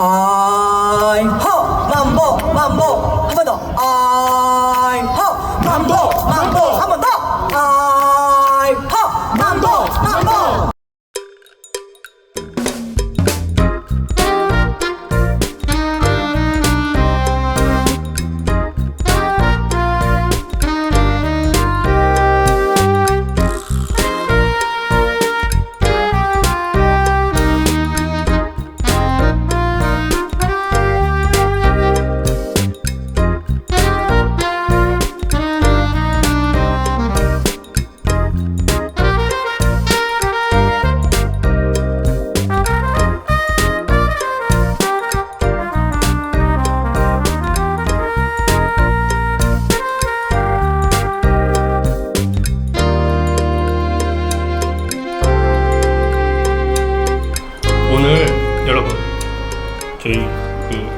아이 허 만보 한 번 더 아이 허 만보 한 번 더 아이 허 만보 오늘 여러분 저희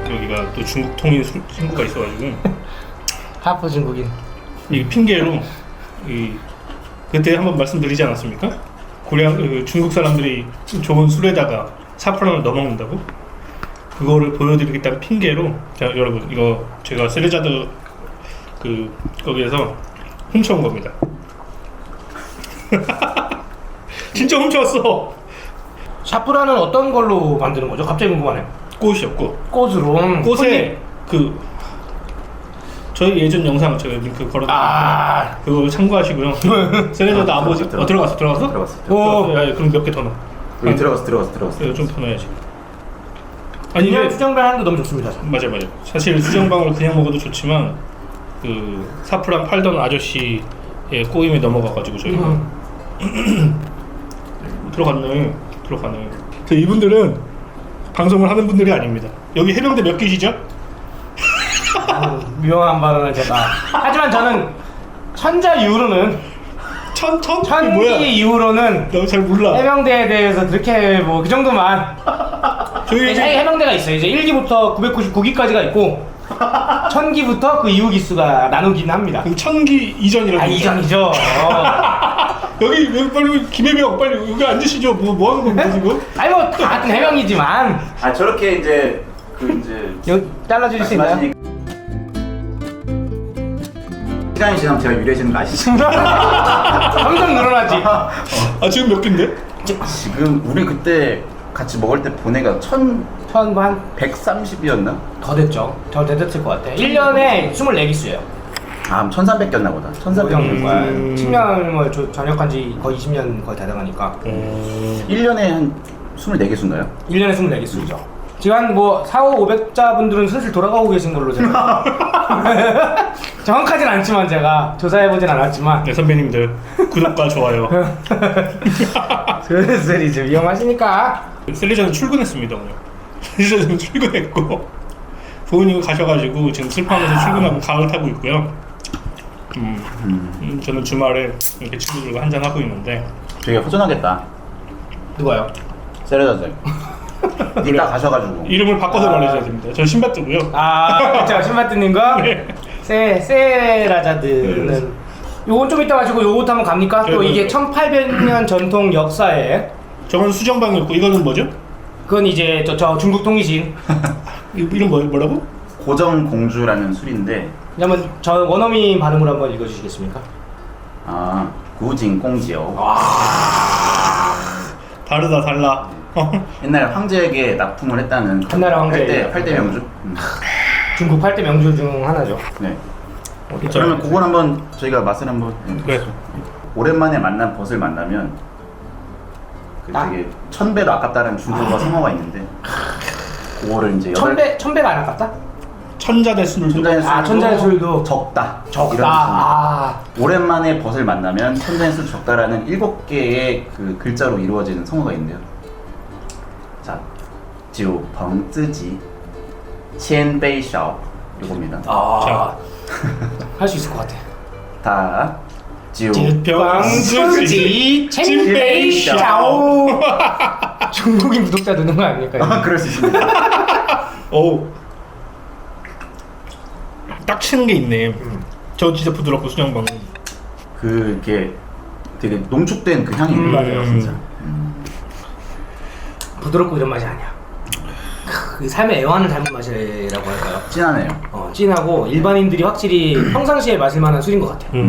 여기가 또 중국 통일 친구가 있어가지고 하프 중국인. 이 핑계로 그때 한번 말씀드리지 않았습니까? 중국 사람들이 좋은 술에다가 사프란을 넣어 먹는다고? 그거를 보여드리겠다는 핑계로 자 여러분 이거 제가 세르자드 거기에서 훔쳐온 겁니다. 진짜 훔쳐왔어. 샤프란은 어떤 걸로 만드는 거죠? 갑자기 궁금하네. 꽃이요, 꽃. 꽃으로. 꽃에 저희 예전 영상 제가 링크 걸어드릴게요. 그거 참고하시고요. 세레자드 아버지 들어갔어? 오. 그럼 몇 개 더 넣어. 여기 들어갔어. 좀 더 넣어야지. 아니 그냥 이게 수정발 하는 게 너무 좋습니다. 맞아요. 사실 수정방울 그냥 먹어도 좋지만 사프란 팔던 아저씨의 꼬임에 넘어가가지고 저희가 들어가네. 이분들은 방송을 하는 분들이 아닙니다. 여기 해병대 몇 기시죠? 유용한 발언을 제가. 하지만 저는 천자 이후로는 천기 뭐야? 천기 이후로는 너 잘 몰라. 해병대에 대해서 그렇게 뭐 그 정도만. 저희 저희 해병대가 있어요. 이제 1기부터 999기까지가 있고 1000기부터 그 이후 기수가 나누긴 합니다. 그럼 천기 이전이라고. 이전이죠. 여기 빨리 김해병 빨리 여기 앉으시죠. 뭐 하는 겁니까 지금? 아니 뭐 같은 해병이지만. 저렇게 이제 여기 잘라주실 수 있나요? 시간이 지나면 제가 유리해지는 거 아시죠? 점점 늘어나지. 지금 몇 개인데? 지금 우리 그때 같이 먹을 때 보내가 1130이었나? 1130이었나? 더 됐죠. 더 됐을 것 같아. 1년에 24기수예요. 1300이었나 보다. 1300. 10년을 전역한 지 거의 20년 거의 다 돼가니까 1년에 한 24개수인가요? 1년에 24기수죠. 지금 한 뭐 4, 5, 500자 분들은 슬슬 돌아가고 계신 걸로 제가 정확하진 않지만 제가 조사해보진 않았지만 네 선배님들 구독과 좋아요. 슬슬 이제 위험하시니까. 셀리저는 출근했습니다 오늘. 셀리저는 출근했고 부모님이 가셔가지고 지금 슬퍼하면서 출근하고 가을 타고 있고요. 저는 주말에 이렇게 친구들과 한잔 하고 있는데 되게 허전하겠다. 누가요? 세레자들. 이따 가셔가지고. 이름을 바꿔서 말해줘야 됩니다. 저 신바트고요. 그쵸. 신바트님과 네. 세라자드는 요건 좀 이따 가지고 요것도 한번 갑니까? 또 이게 1800년 전통 역사에 저건 수정방이었고 이거는 뭐죠? 그건 이제 저 중국 통이신. 이름 뭐라고? 고정공주라는 술인데 그러면 저 원어민 발음으로 한번 읽어주시겠습니까? 구진공지요. 다르다 달라. 옛날 황제에게 납품을 했다는 한나라 황제에게. 8대 명주. 중국 8대 명주 중 하나죠. 네. 그러면 그걸 한번 저희가 맛을 한번. 그래. 오랜만에 만난 벗을 만나면 되게 1000배도 아깝다는 중국어 성어가 있는데 그거를 이제 1000배가 안 아깝다? 천자의 술도. 천자의 술도 적다. 적다. 이런 뜻입니다. 오랜만에 벗을 만나면 천자의 술 적다라는 7개의 그 글자로 이루어지는 성어가 있는데요. 자, 九朋自己千杯少이겁니다. 할 수 있을 것 같아. 다 방수지 첸베이샤오. 중국인 구독자 느는 거 아닙니까? 그럴 수 있습니다. 딱 치는 게 있네. 저 진짜 부드럽고 수정방. 그게 되게 농축된 그 향이 맞아요, 진짜. 부드럽고 이런 맛이 아니야. 그 삶의 애환을 담은 맛이라고 할까요? 진하네요. 진하고 일반인들이 확실히 평상시에 마실 만한 술인 것 같아요.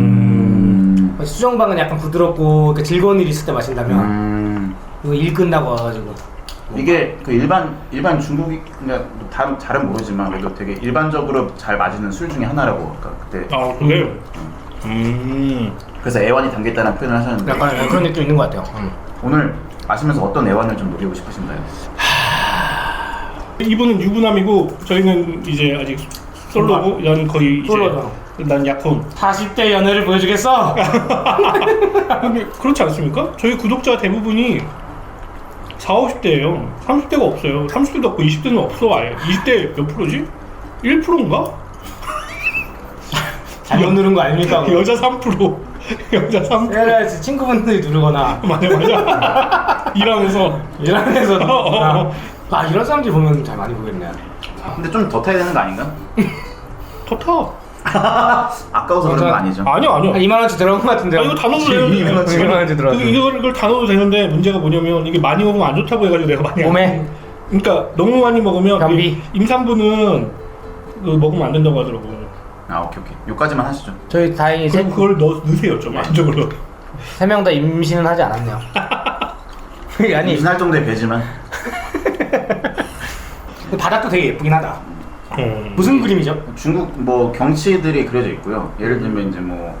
수정방은 약간 부드럽고 즐거운 일 있을 때 마신다면 이거 일 끝나고 와가지고 이게 그 일반 중국이 그러니까 다 잘은 모르지만 그래도 되게 일반적으로 잘 마시는 술 중에 하나라고 아까 그때. 아 그래요? 그래서 애환이 담겼다는 표현을 하셨는데 약간 그런 느낌 있는 것 같아요. 오늘 마시면서 어떤 애환을 좀 누리고 싶으신가요? 이분은 유부남이고 저희는 이제 아직 솔로고 난 거의 이제 솔로죠. 난 약혼. 40대 연애를 보여주겠어? 근데 그렇지 않습니까? 저희 구독자 대부분이 40, 50대예요. 30대가 없어요. 30대도 없고 20대는 없어 아예. 20대 몇 프로지? 1%인가? 잘못 누른 거 아닙니까? 여자 3%. 여자 3%. 그래야지 친구분들이 누르거나 맞아. 일하면서. 일하면서 아 이런 사람들 보면 잘 많이 보겠네. 근데 좀 더 타야 되는 거 아닌가? 더 타. 아까워서 그런 거 아니죠? 아니요. 2만원치 들어간 것 같은데요? 이거 다 넣어도 되는데. 2만원치 들어갔어. 이걸 다 넣어도 되는데 문제가 뭐냐면 이게 많이 먹으면 안 좋다고 해가지고 내가 많이 몸에? 안 먹어. 그러니까 너무 많이 먹으면 변비? 임산부는 먹으면 안 된다고 하더라고. 아 오케이. 요까지만 하시죠. 저희 다행히 그럼 그걸 넣으세요 좀 안쪽으로. 3명 다 임신은 하지 않았네요. 아니 임신할 정도의 배지만. 바닥도 되게 예쁘긴 하다. 무슨 그림이죠? 중국 뭐 경치들이 그려져 있고요. 예를 들면 이제 뭐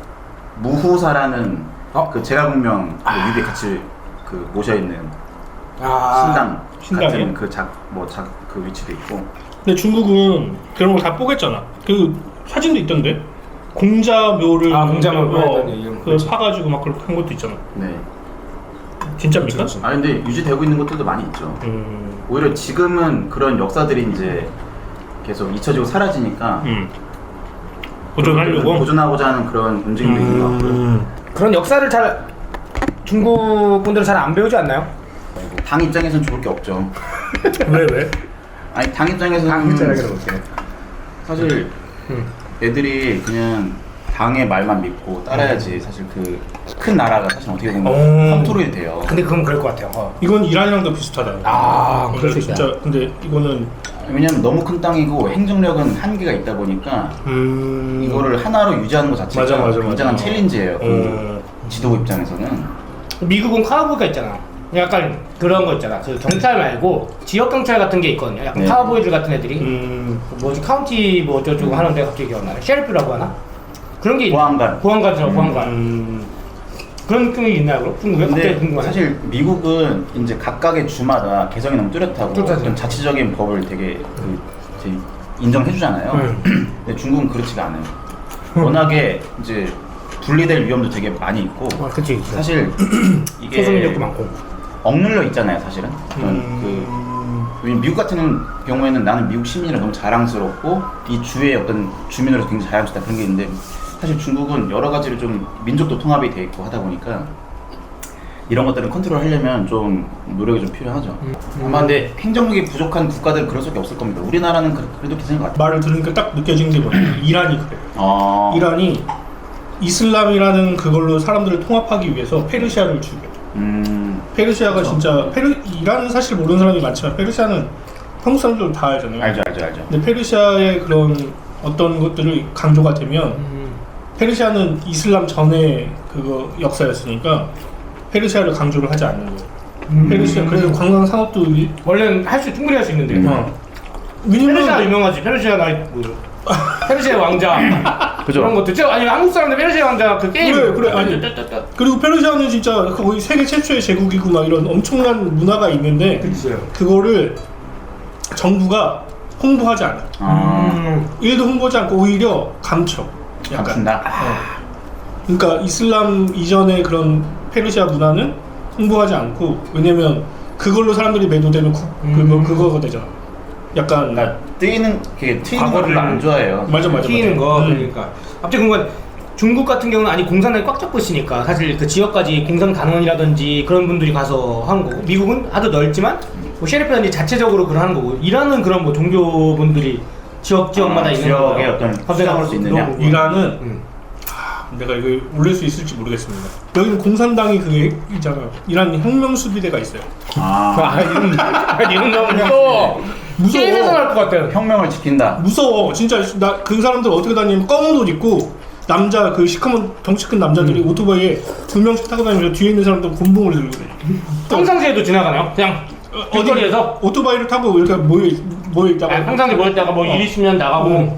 무후사라는 그 제라공명 그 유비 같이 그 모셔 있는 신당 신당이요? 같은 그 위치도 있고. 근데 중국은 그런 걸 다 뽀겠잖아. 그 사진도 있던데 공자묘를 공자묘 그 파가지고 막 그렇게 한 것도 있잖아. 네. 진짜입니까? 아 근데 유지되고 있는 것들도 많이 있죠. 오히려 지금은 그런 역사들이 이제 계속 잊혀지고 사라지니까 보존하려고 보존하고자 하는 그런 움직임도 있는 것 같고요. 그런 역사를 잘 중국 분들은 잘 안 배우지 않나요? 당 입장에서는 좋을 게 없죠. 왜? 아니 당 입장에서는 사실 애들이 그냥 당의 말만 믿고 따라야지 사실 그 큰 나라가 사실 어떻게 보면 컨트롤이 돼요. 근데 그건 그럴 것 같아요. 이건 이란이랑도 비슷하다. 그럴 수 있다. 진짜 근데 이거는 왜냐면 너무 큰 땅이고 행정력은 한계가 있다 보니까 이거를 하나로 유지하는 것 자체가 맞아. 굉장한 챌린지예요. 그 지도부 입장에서는. 미국은 카우보이가 있잖아. 약간 그런 거 있잖아. 그 경찰 말고 지역 경찰 같은 게 있거든요. 약간 네. 카우보이들 같은 애들이 뭐지 카운티 뭐 어쩌고 하는데 갑자기 기억나네. 셰리프라고 하나? 그런 게 보안관이죠. 보안관. 그런 느낌이 있나요? 그럼? 중국에? 갑자기 근데 궁금하네. 사실 미국은 이제 각각의 주마다 개성이 너무 뚜렷하고 어떤 자치적인 법을 되게 이제 인정해주잖아요. 근데 중국은 그렇지가 않아요. 워낙에 이제 분리될 위험도 되게 많이 있고. 그치. 사실 이게 소수민족도 많고. 억눌려 있잖아요, 사실은. 왜냐면 미국 같은 경우에는 나는 미국 시민이라 너무 자랑스럽고 이 주의 어떤 주민으로서 굉장히 자랑스럽다 그런 게 있는데 사실 중국은 여러 가지로 좀 민족도 통합이 돼 있고 하다 보니까 이런 것들은 컨트롤하려면 좀 노력이 좀 필요하죠. 아마 근데 행정력이 부족한 국가들은 그럴 수밖에 없을 겁니다. 우리나라는 그래도 괜찮은 것 같아요. 말을 들으니까 딱 느껴지는 게 뭐냐면 이란이 그래. 이란이 이슬람이라는 그걸로 사람들을 통합하기 위해서 페르시아를 죽여. 페르시아가 그렇죠. 진짜 이란은 사실 모르는 사람이 많지만 페르시아는 한국 사람들 다 알잖아요. 알죠. 근데 페르시아의 그런 어떤 것들이 강조가 되면 페르시아는 이슬람 전에 그거 역사였으니까 페르시아를 강조를 하지 않는 거예요. 페르시아 그래서 관광 산업도 원래는 충분히 할 수 있는데. 왜냐면 페르시아 유명하지. 페르시아가 페르시아 왕자 그죠? 그런 것도 아니 한국 사람들 페르시아 왕자 그 게임 그래 아니 그리고 페르시아는 진짜 거의 세계 최초의 제국이고 막 이런 엄청난 문화가 있는데 그거를 정부가 홍보하지 않아. 일도 홍보하지 않고 오히려 감춰. 감춘다. 그러니까 이슬람 이전의 그런 페르시아 문화는 홍보하지 않고 왜냐면 그걸로 사람들이 매도되면 그거가 되잖아. 약간 튀는 거 별로 안 좋아해요. 맞아. 튀는 거 그러니까 갑자기 궁금한 중국 같은 경우는 아니 공산당이 꽉 잡고 있으니까 사실 그 지역까지 공산 간원이라든지 그런 분들이 가서 하는 거고 미국은 아주 넓지만 뭐 셰리프라든지 자체적으로 그런 하는 거고 이란은 그런 뭐 종교분들이 지역마다 있는 지역의 어떤 수장할 수 있느냐? 이란은 내가 이거 올릴 수 있을지 모르겠습니다. 여기는 공산당이 그게 있잖아요. 이란 혁명 수비대가 있어요. 이런 너무 무서워. 무서워. 게임에서 나올 것 같아요. 혁명을 지킨다. 무서워. 진짜 나 그 사람들 어떻게 다니면 검은 옷 입고 남자 그 시커먼 덩치 큰 남자들이 오토바이에 2명씩 타고 다니면서 뒤에 있는 사람들 곤봉을 들고 그래. 평상시에도 지나가나요? 그냥 길거리에서? 오토바이를 타고 이렇게 모여 있다가 평상시에 모였다가 뭐 일 있으면 나가고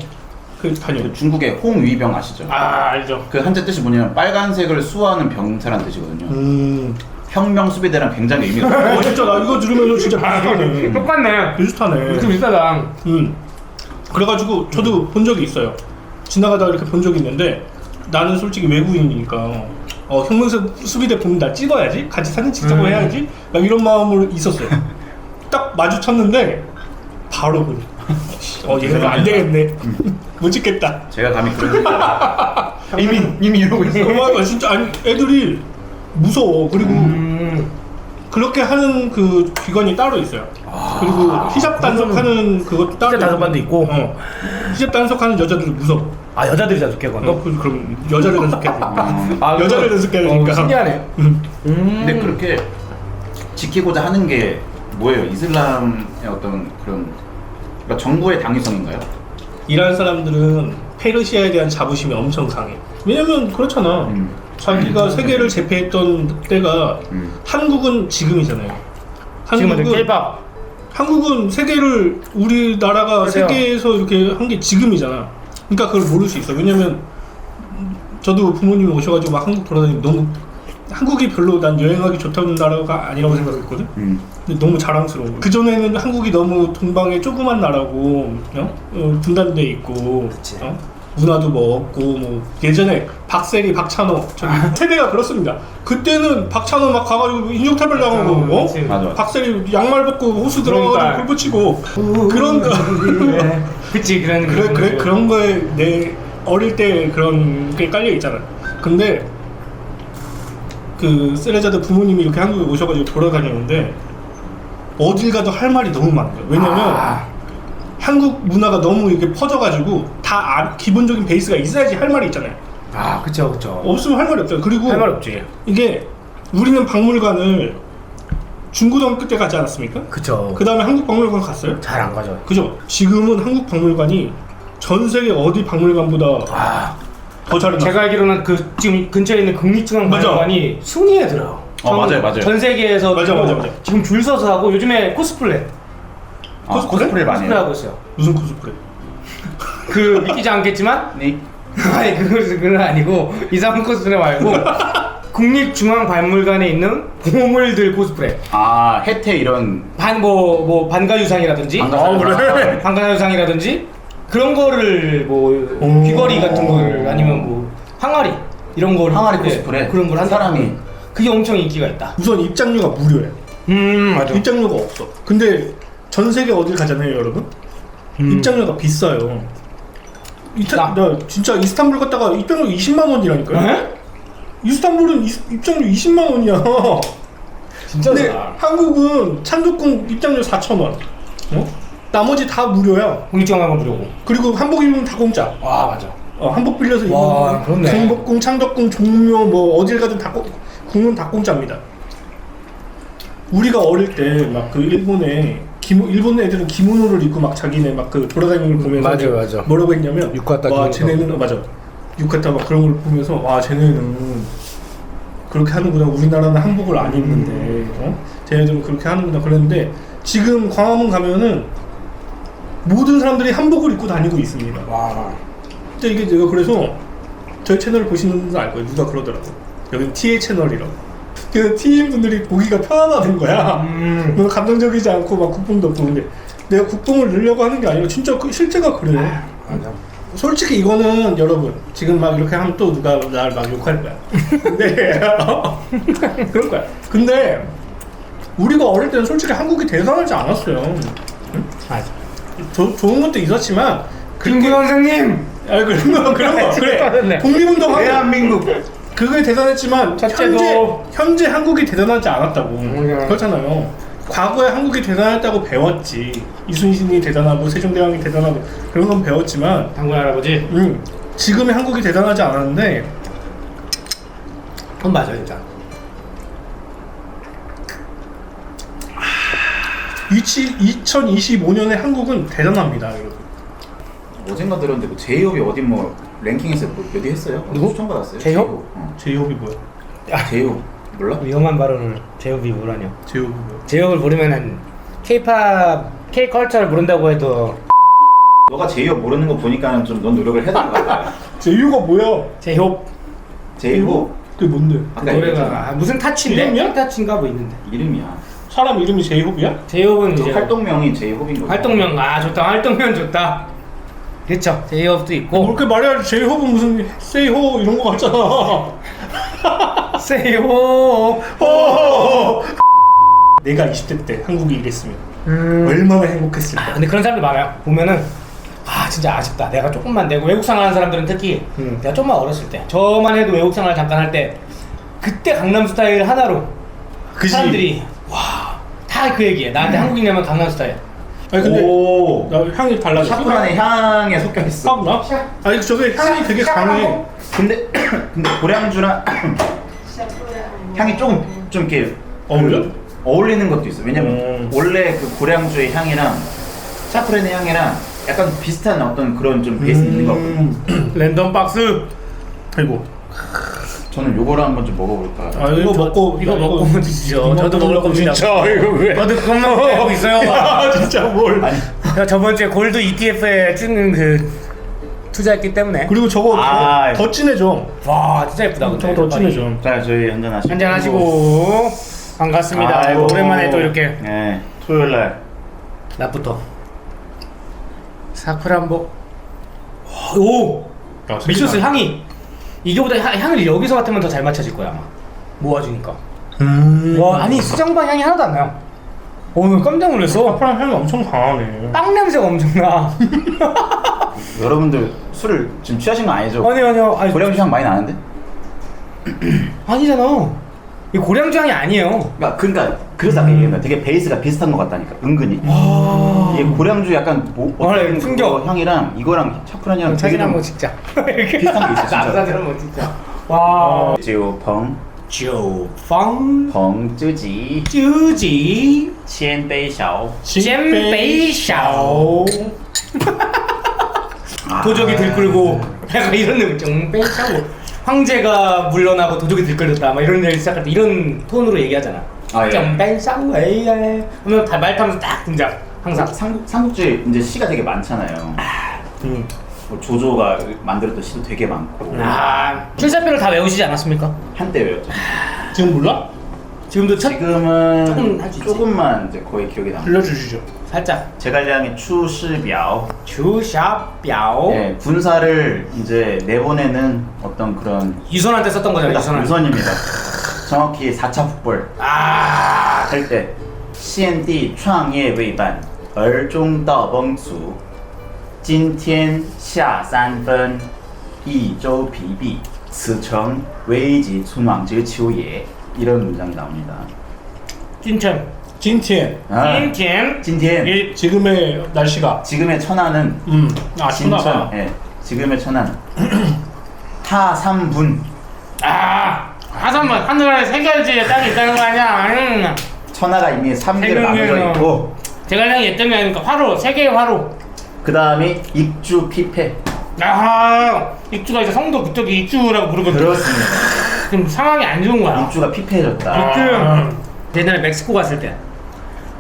그 다녀. 그 중국의 홍위병 아시죠? 아 알죠. 그 한자 뜻이 뭐냐면 빨간색을 수호하는 병사란 뜻이거든요. 혁명 수비대랑 굉장히 의미가 진짜 나 이거 들으면서 진짜 비슷하네. 똑같네. 비슷하네. 좀 비슷하다. 그래가지고 저도 본 적이 있어요. 지나가다가 이렇게 본 적이 있는데 나는 솔직히 외국인이니까 혁명 수비대 보면 나 찍어야지, 같이 사진 찍자고 해야지, 막 이런 마음으로 있었어요. 딱 마주쳤는데 바로 그래. 얘가 안 되겠네. 못 찍겠다. 제가 감히 그런 이미 이러고 있어. 진짜 아니 애들이 무서워. 그리고 그렇게 하는 그 기관이 따로 있어요. 그리고 히잡 단속하는 그것도 따로. 히잡 단속반도 있고. 히잡 단속하는 여자들이 무서워. 아 여자들이 단속해 그건. 그럼 여자를 단속해야 되니까. 여자를 단속해야 되니까. 신기하네. 근데 그렇게 지키고자 하는 게 뭐예요? 이슬람의 어떤 그런 그러니까 정부의 당위성인가요? 이란 사람들은 페르시아에 대한 자부심이 엄청 강해. 왜냐면 그렇잖아. 자기가 세계를 제패했던 때가 한국은 지금이잖아요. 지금은 깰밥. 한국은 세계를 우리나라가 맞아요. 세계에서 이렇게 한 게 지금이잖아. 그러니까 그걸 모를 수 있어. 왜냐면 저도 부모님이 오셔가지고 막 한국 돌아다니면 너무 한국이 별로 난 여행하기 좋다는 나라가 아니라고 생각했거든. 근데 너무 자랑스러운 거야. 그 전에는 한국이 너무 동방의 조그만 나라고 분단돼 있고 문화도 뭐 없고 뭐 예전에 박세리, 박찬호 저기 세대가 그렇습니다. 그때는 박찬호 막 가가지고 인종차별 당하고 맞아. 박세리 양말 벗고 호수 들어가가지고 골프 치고 그런 그치 그런 거에 내 어릴 때 그런 게 깔려 있잖아. 근데 그 세레자드 부모님이 이렇게 한국에 오셔가지고 돌아다니는데 어딜 가도 할 말이 너무 많은 거야. 왜냐면 한국 문화가 너무 이렇게 퍼져가지고 다 기본적인 베이스가 있어야지 할 말이 있잖아요. 아 그쵸. 없으면 할 말이 없잖아. 그리고 할 말 없지. 이게 우리는 박물관을 중고등학교 때 가지 않았습니까? 그쵸. 그 다음에 한국 박물관 갔어요? 잘 안 가죠. 그죠? 지금은 한국 박물관이 전 세계 어디 박물관보다 더 잘해. 제가 알기로는 그 지금 근처에 있는 국립중앙박물관이 순위에 들어요. 맞아요. 전 세계에서 맞아. 지금 줄 서서 하고 요즘에 코스플레이 코스프레 많이 해요. 하고 있어요. 무슨 코스프레? 그 믿기지 않겠지만 네. 아니 그건 아니고 이상한 코스프레 말고 국립중앙박물관에 있는 보물들 코스프레. 아 혜태 이런 뭐 반가유상이라든지 반가유상이라든지 그런 거를 뭐 귀걸이 같은 거를 아니면 뭐 항아리 이런 거를 항아리 코스프레? 그런 걸 한 사람이 그게 엄청 인기가 있다. 우선 입장료가 무료야. 맞아. 입장료가 없어. 근데 전 세계 어딜 가잖아요, 여러분. 입장료가 비싸요. 나 진짜 이스탄불 갔다가 입장료 20만 원이라니까요. 에? 이스탄불은 입장료 20만 원이야. 진짜 근데 싸. 한국은 창덕궁 입장료 4,000원. 나머지 다 무료야. 국립중앙박물관 무료고. 그리고 한복 입으면 다 공짜. 와 맞아. 한복 빌려서 와, 입으면 그렇네. 경복궁, 창덕궁, 종묘 뭐 어딜 가든 다 궁은 다 공짜입니다. 우리가 어릴 때 막 그 일본에 일본 애들은 기모노를 입고 막 자기네 막 그 돌아다니는 걸 보면서 맞아. 뭐라고 했냐면 유카타 와 기모노. 쟤네는 맞아 유카타 막 그런 걸 보면서 와 쟤네는 그렇게 하는구나. 우리나라는 한복을 안 입는데 쟤네들은 그렇게 하는구나. 그랬는데 지금 광화문 가면은 모든 사람들이 한복을 입고 다니고 있습니다. 와. 근데 이게 내가 그래서 저희 채널을 보시는 분들은 알 거예요. 누가 그러더라고. 여기는 TA 채널이라고. 그래서 T인 분들이 보기가 편안하는 거야. 너무 감정적이지 않고 막 국뽕도 없고. 근데 내가 국뽕을 넣으려고 하는 게 아니라 진짜 실제가 그래요. 맞아. 솔직히 이거는 여러분 지금 막 이렇게 하면 또 누가 날 막 욕할 거야. 근데 그럴 거야. 근데 우리가 어릴 때는 솔직히 한국이 대단하지 않았어요. 응? 맞아. 좋은 것도 있었지만 김구 선생님. 그런 거 그래. 독립운동하고 대한민국. 그게 대단했지만 첫째도. 현재 한국이 대단하지 않았다고. 그렇잖아요. 과거에 한국이 대단했다고 배웠지. 이순신이 대단하고 세종대왕이 대단하고 그런 건 배웠지만 당군 할아버지. 지금의 한국이 대단하지 않았는데 그건 맞아 진짜. 2025년에 한국은 대단합니다, 여러분. 어젠가 들었는데 뭐 제이홉이 어디 뭐 랭킹에서 뭐 몇 위 했어요? 누구? 추천받았어요. 제이홉? 제이홉이 뭐야? 제이홉 몰라? 위험한 발언을 제이홉이 뭐라뇨? 제이홉이 뭐야? 제이홉을 모르면은 K-팝, K-컬처를 모른다고 해도 너가 제이홉 모르는 거 보니까는 좀 넌 노력을 해야 될 것 같아. 제이홉가 뭐야? 제이홉 제이홉 그게 뭔데? 아까 노래가 얘기했잖아. 무슨 타치인데? 이름이야? 타치인가 뭐 있는데 이름이야. 사람 이름이 제이홉이야? 제이홉은 그 이제 활동명이 제이홉인 거죠. 활동명 좋다 활동명 좋다 그렇죠 제이홉도 있고 그렇게 말해야지. 제이홉은 무슨 세이호 이런 거 같잖아. 세이홉 내가 20대 때 한국에 일했으면 얼마나 행복했을까. 근데 그런 사람들 많아요 보면은 진짜 아쉽다 내가 조금만 내고 외국 생활하는 사람들은 특히 내가 좀만 어렸을 때 저만 해도 외국 생활 잠깐 할 때 그때 강남스타일 하나로 그지? 사람들이 다 그 얘기해 나한테 한국인이라면 강남스타일 아니 근데 오. 나 향이 달라져. 샤프란의 향에 섞여 있어. 나? 아니 저게 향이 되게 강해. 근데 고량주랑 향이 조금 좀 이렇게 어울려? 어울리는 것도 있어. 왜냐면 원래 그 고량주의 향이랑 샤프란의 향이랑 약간 비슷한 어떤 그런 좀 베이스 있는 거 같거든요. 랜덤 박스 아이고. 저는 요거를 한번 좀 먹어볼까. 이거 먹고 이거 먹고 드시죠 저도 먹을 겁니다 진짜 이거 왜? 저도 그것만 먹고 있어요 아 진짜 뭘? 아니 제가 저번 주에 골드 ETF에 찍는 그 투자했기 때문에 그리고 저거 아, 더 진해져. 와 진짜 예쁘다 근데 저거 더 진해져. 자 저희 한잔 하시고. 한잔 하시고 반갑습니다 아이고. 오랜만에 또 이렇게 네 토요일 날. 낮부터 사쿠란보 오 야, 미쳤어 향이 이거보다 향을 여기서 맡으면 더 잘 맞춰질 거야 아마 모아주니까 와 아니 수정반 향이 하나도 안 나요 오늘 깜짝 놀랐어 사파란 향이 엄청 강하네. 빵 냄새가 엄청 나 여러분들 술을 지금 취하신 거 아니죠? 아니요 고량주 향 많이 나는데? 아니잖아 이 고량주 향이 아니에요 그러니까 그래서 아까 얘기한 거야. 되게 베이스가 비슷한 것 같다니까 은근히. 이게 고량주 약간 어떤 충격. 그거 향이랑 이거랑 샤프란이랑 자기는 되게 한번 찍자 비슷한 게 있어 진짜. 남자들 한번 찍자 와 지우펑 조팡 펑쯔지 究极 첸베이샤오 煎北小 도적이 들끓고 약간 이런 느낌 정배샤오 황제가 물러나고 도적이 들끓었다 막 이런 얘기 시작할 때 이런 톤으로 얘기하잖아 아, 예. 정배샤오 에이에 하면 말 타면서 딱 등장 항상 삼국지 이제 시가 되게 많잖아요. 뭐 조조가 만들었던 시도 되게 많고 출사표를 다 외우시지 않았습니까? 한때 외웠죠. 지금 몰라? 지금도 조금 지금은 할수 있지. 조금만 이제 거의 기억이 납니다. 들려주시죠. 살짝 제갈량의 추시뼈. 주샤뼈 네, 군사를 이제 내보내는 어떤 그런 유선한테 썼던 거잖아 유선한테 유선입니다. 정확히 4차 북벌 할 때 시엔디 创业未半而中道崩殂今天下三分益州疲弊此诚危急存亡之秋也 이런 문장이 나옵니다. 찐천 진티엔. 찐천今天 이 지금의 날씨가. 지금의 천안은 천하가. 진천, 예, 지금의 천안 하삼분 하산만 하늘에 세 가지의 땅이 있다는 거 아니야 천하가 이미 3개로 세 나눠져 명이요. 있고 제갈량이 했던 게 아니니까 화로 세 개의 화로 그 다음이 익주 피폐. 익주가 이제 성도 그쪽이 익주라고 부르거든 그렇습니다. 지금 상황이 안 좋은 거야 익주가 피폐해졌다. 익주 옛날에 멕시코 갔을 때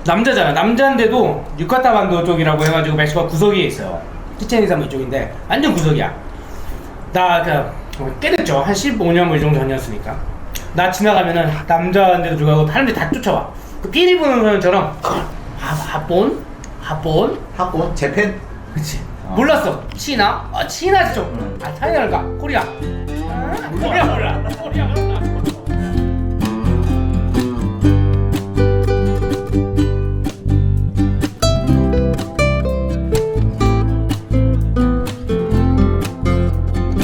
남자잖아 남자인데도 유카타반도 쪽이라고 해가지고 멕시코가 구석에 있어요 치첸이사 뭐 이쪽인데 완전 구석이야 나 꽤 됐죠 한 15년 뭐 이 정도 전이었으니까 나 지나가면은 남자인데도 불구하고 사람들이 다 쫓아와 그 피리 부는 사람처럼 하본? 하고 재팬. 그치 몰랐어 치나? 치나지 좀 차이나가 코리아 코리아 몰라